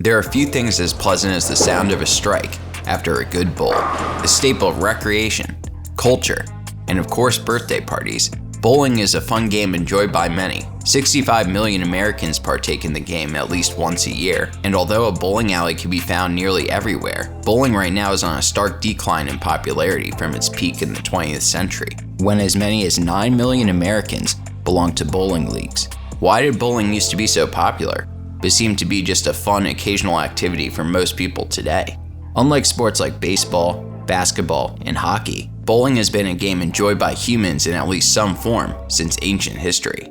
There are few things as pleasant as the sound of a strike after a good bowl. A staple of recreation, culture, and of course birthday parties, bowling is a fun game enjoyed by many. 65 million Americans partake in the game at least once a year, and although a bowling alley can be found nearly everywhere, bowling right now is on a stark decline in popularity from its peak in the 20th century, when as many as 9 million Americans belong to bowling leagues. Why did bowling used to be so popular, but seem to be just a fun occasional activity for most people today? Unlike sports like baseball, basketball, and hockey, bowling has been a game enjoyed by humans in at least some form since ancient history.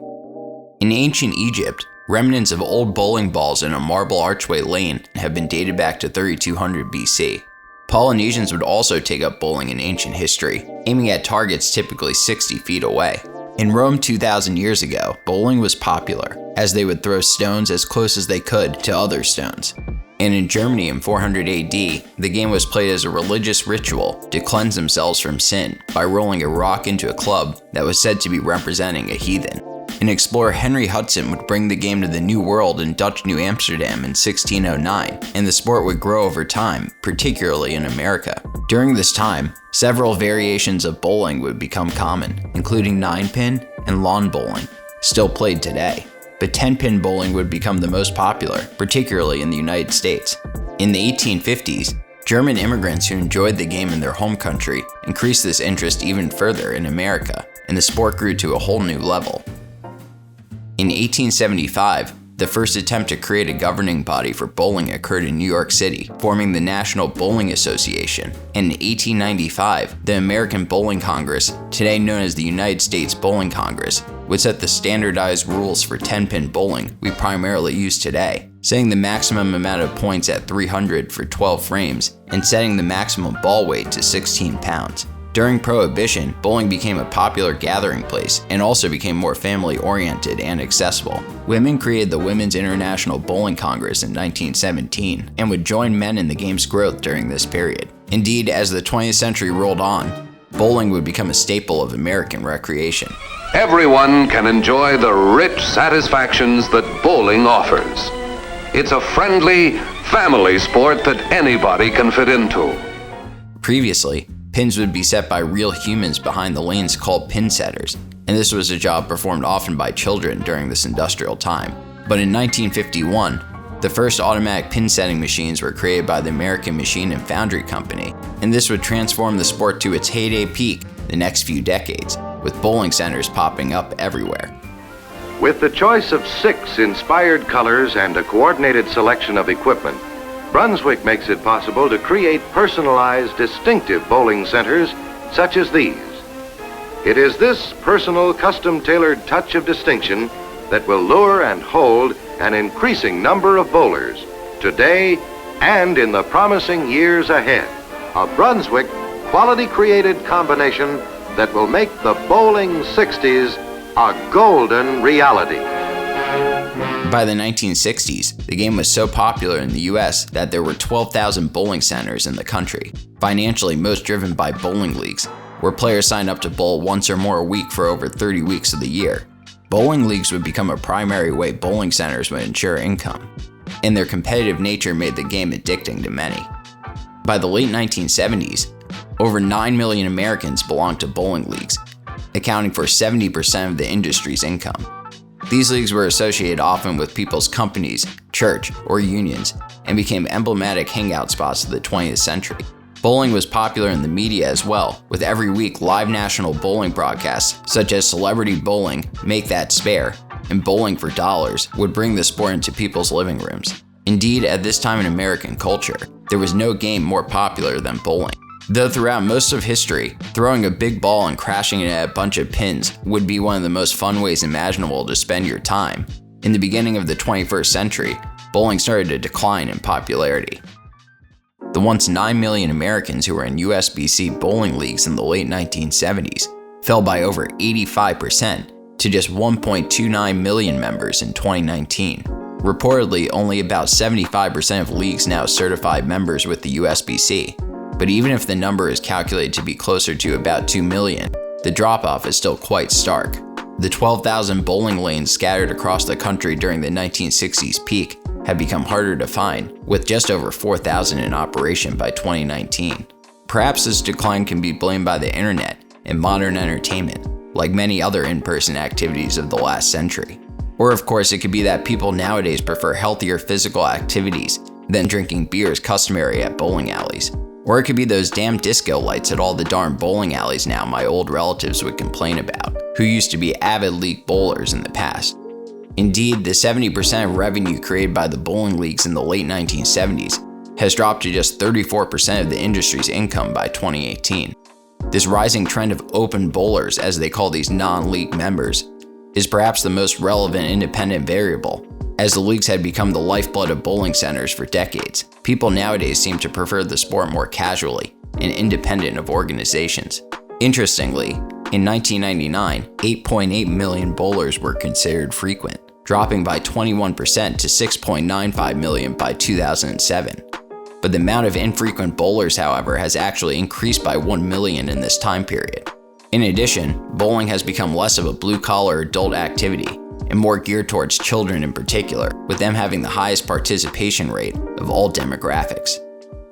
In ancient Egypt, remnants of old bowling balls in a marble archway lane have been dated back to 3200 BC. Polynesians would also take up bowling in ancient history, aiming at targets typically 60 feet away. In Rome 2,000 years ago, bowling was popular, as they would throw stones as close as they could to other stones. And in Germany in 400 AD, the game was played as a religious ritual to cleanse themselves from sin by rolling a rock into a club that was said to be representing a heathen. And explorer Henry Hudson would bring the game to the New World in Dutch New Amsterdam in 1609, and the sport would grow over time, particularly in America. During this time, several variations of bowling would become common, including 9-pin and lawn bowling, still played today. But 10-pin bowling would become the most popular, particularly in the United States. In the 1850s, German immigrants who enjoyed the game in their home country increased this interest even further in America, and the sport grew to a whole new level. In 1875, the first attempt to create a governing body for bowling occurred in New York City, forming the National Bowling Association. And in 1895, the American Bowling Congress, today known as the United States Bowling Congress, would set the standardized rules for 10-pin bowling we primarily use today, setting the maximum amount of points at 300 for 12 frames and setting the maximum ball weight to 16 pounds. During Prohibition, bowling became a popular gathering place and also became more family-oriented and accessible. Women created the Women's International Bowling Congress in 1917 and would join men in the game's growth during this period. Indeed, as the 20th century rolled on, bowling would become a staple of American recreation. Everyone can enjoy the rich satisfactions that bowling offers. It's a friendly, family sport that anybody can fit into. Previously, pins would be set by real humans behind the lanes called pinsetters, and this was a job performed often by children during this industrial time. But in 1951, the first automatic pin setting machines were created by the American Machine and Foundry Company, and this would transform the sport to its heyday peak the next few decades, with bowling centers popping up everywhere. With the choice of 6 inspired colors and a coordinated selection of equipment, Brunswick makes it possible to create personalized, distinctive bowling centers such as these. It is this personal, custom-tailored touch of distinction that will lure and hold an increasing number of bowlers today and in the promising years ahead. A Brunswick quality-created combination that will make the bowling 60s a golden reality. By the 1960s, the game was so popular in the US that there were 12,000 bowling centers in the country, financially most driven by bowling leagues, where players signed up to bowl once or more a week for over 30 weeks of the year. Bowling leagues would become a primary way bowling centers would ensure income, and their competitive nature made the game addicting to many. By the late 1970s, over 9 million Americans belonged to bowling leagues, accounting for 70% of the industry's income. These leagues were associated often with people's companies, church, or unions, and became emblematic hangout spots of the 20th century. Bowling was popular in the media as well, with every week live national bowling broadcasts such as Celebrity Bowling, Make That Spare, and Bowling for Dollars would bring the sport into people's living rooms. Indeed, at this time in American culture, there was no game more popular than bowling. Though throughout most of history, throwing a big ball and crashing it at a bunch of pins would be one of the most fun ways imaginable to spend your time, in the beginning of the 21st century, bowling started to decline in popularity. The once 9 million Americans who were in USBC bowling leagues in the late 1970s fell by over 85% to just 1.29 million members in 2019. Reportedly, only about 75% of leagues now certify members with the USBC. But even if the number is calculated to be closer to about 2 million, the drop-off is still quite stark. The 12,000 bowling lanes scattered across the country during the 1960s peak have become harder to find, with just over 4,000 in operation by 2019. Perhaps this decline can be blamed by the internet and modern entertainment, like many other in-person activities of the last century. Or of course, it could be that people nowadays prefer healthier physical activities than drinking beers customary at bowling alleys. Or it could be those damn disco lights at all the darn bowling alleys now my old relatives would complain about, who used to be avid league bowlers in the past. Indeed, the 70% of revenue created by the bowling leagues in the late 1970s has dropped to just 34% of the industry's income by 2018. This rising trend of open bowlers, as they call these non-league members, is perhaps the most relevant independent variable. As the leagues had become the lifeblood of bowling centers for decades, people nowadays seem to prefer the sport more casually and independent of organizations. Interestingly, in 1999, 8.8 million bowlers were considered frequent, dropping by 21% to 6.95 million by 2007. But the amount of infrequent bowlers, however, has actually increased by 1 million in this time period. In addition, bowling has become less of a blue-collar adult activity and more geared towards children in particular, with them having the highest participation rate of all demographics.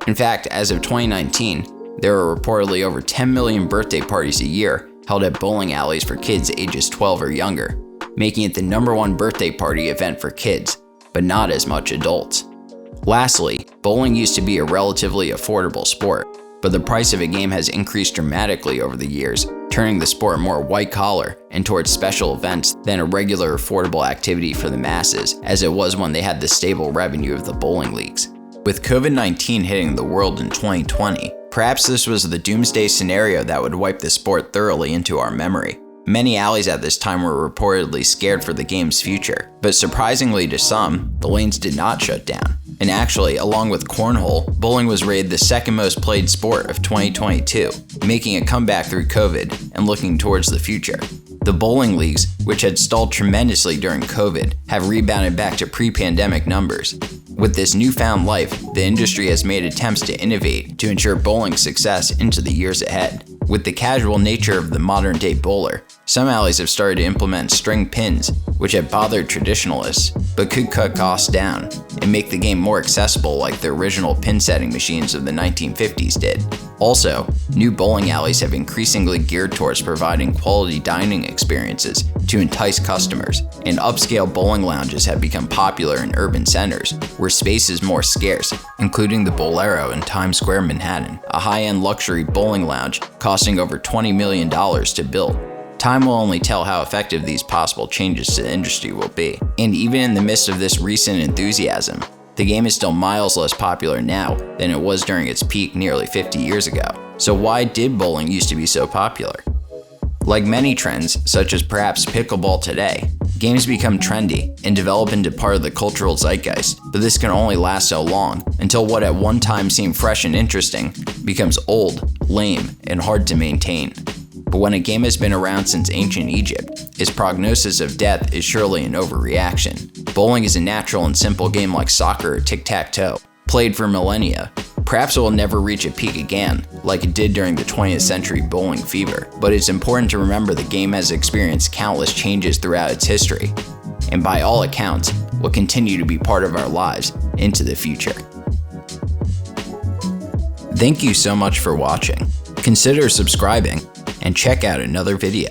In fact, as of 2019, there are reportedly over 10 million birthday parties a year held at bowling alleys for kids ages 12 or younger, making it the #1 birthday party event for kids, but not as much adults. Lastly, bowling used to be a relatively affordable sport, but the price of a game has increased dramatically over the years, turning the sport more white-collar and towards special events than a regular affordable activity for the masses, as it was when they had the stable revenue of the bowling leagues. With COVID-19 hitting the world in 2020, perhaps this was the doomsday scenario that would wipe the sport thoroughly into our memory. Many alleys at this time were reportedly scared for the game's future, but surprisingly to some, the lanes did not shut down. And actually, along with cornhole, bowling was rated the second most played sport of 2022, making a comeback through COVID and looking towards the future. The bowling leagues, which had stalled tremendously during COVID, have rebounded back to pre-pandemic numbers. With this newfound life, the industry has made attempts to innovate to ensure bowling's success into the years ahead. With the casual nature of the modern-day bowler, some alleys have started to implement string pins, which have bothered traditionalists, but could cut costs down and make the game more accessible like the original pin-setting machines of the 1950s did. Also, new bowling alleys have increasingly geared towards providing quality dining experiences to entice customers, and upscale bowling lounges have become popular in urban centers, where space is more scarce, including the Bolero in Times Square, Manhattan, a high-end luxury bowling lounge costing over $20 million to build. Time will only tell how effective these possible changes to the industry will be. And even in the midst of this recent enthusiasm, the game is still miles less popular now than it was during its peak nearly 50 years ago. So why did bowling used to be so popular? Like many trends, such as perhaps pickleball today, games become trendy and develop into part of the cultural zeitgeist, but this can only last so long until what at one time seemed fresh and interesting becomes old, lame, and hard to maintain. But when a game has been around since ancient Egypt, its prognosis of death is surely an overreaction. Bowling is a natural and simple game like soccer or tic-tac-toe, played for millennia. Perhaps it will never reach a peak again, like it did during the 20th century bowling fever, but it's important to remember the game has experienced countless changes throughout its history, and by all accounts, will continue to be part of our lives into the future. Thank you so much for watching. Consider subscribing and check out another video.